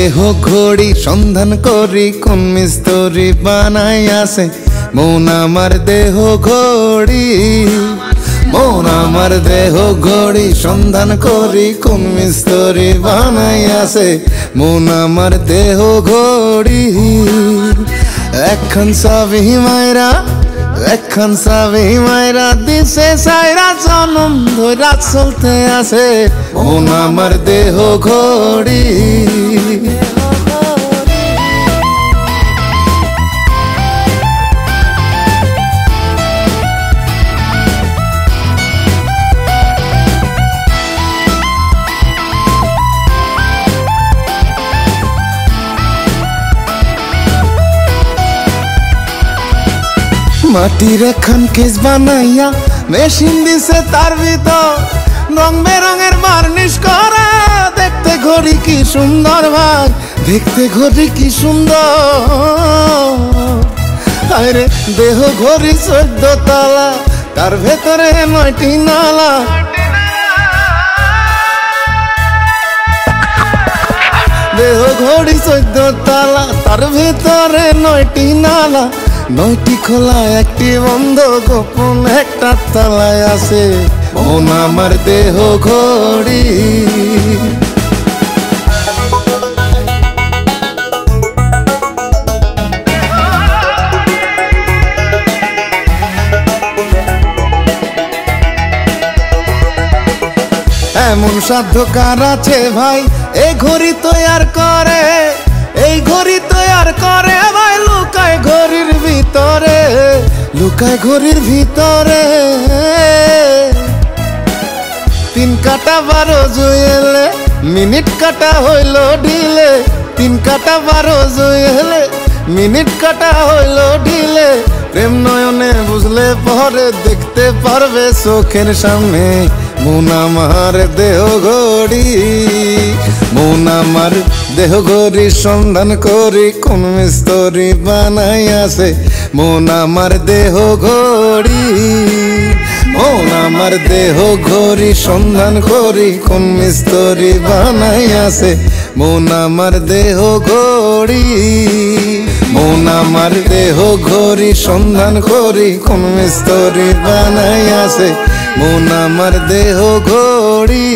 দেহ ঘড়ি সন্ধান করি কোন মিস্ত্রি বানাই আছে মন আমার দেহ ঘড়ি। মন আমার দেহ ঘড়ি সন্ধান করি কোন মিস্ত্রি বানাই আছে মন আমার দেহ ঘড়ি। এখন চাবি মাইরা এখন চাবি মাইরা দিছে সাইরা জনম ধইরা চলতে আছে মন আমার দেহ ঘড়ি। মাটির এখন কেস বানাইয়া মেশিন দিছে তার ভিতর রং বেরঙের বার্নিশ করা। দেখতে ঘড়ি কি সুন্দর ভাই, দেখতে ঘড়ি কি সুন্দর। আরে দেহ ঘড়ি 14 তলা, তার ভেতরে 9টি নালা। দেহ ঘড়ি 14 তলা, তার ভেতরে 9টি নালা। 9টি খোলা, 1টি বন্ধ, গোপন একটা তালায় আছে মন আমার দেহ ঘড়ি। এমন সাধ্য কার আছে ভাই এই ঘড়ি তৈয়ার করে, এই ঘড়ি তৈয়ার করে ভাই লুকায় ঘড়ির ভিতরে, লুকায় ঘড়ির ভিতরে। 3 কাটা 12 জুয়েলে মিনিট কাটা হইল ঢিলে, 3 কাটা 12 জুয়েলে মিনিট কাটা হইল ঢিলে। প্রেম নয়নে বুঝলে পরে দেখতে পারবে চোখের সামনে মন আমার দেহ ঘড়ি। মন আমার দেহ ঘড়ি সন্ধান করি কোন মিস্ত্রি বানাই আছে মন আমার দেহ ঘড়ি। মন আমার দেহ ঘড়ি সন্ধান করি কোন মিস্ত্রি বানাই আছে মন আমার দেহ ঘড়ি। মন আমার দেহ ঘড়ি সন্ধান করি কোন মিস্ত্রি বানাই আছে মন আমার দেহ ঘড়ি।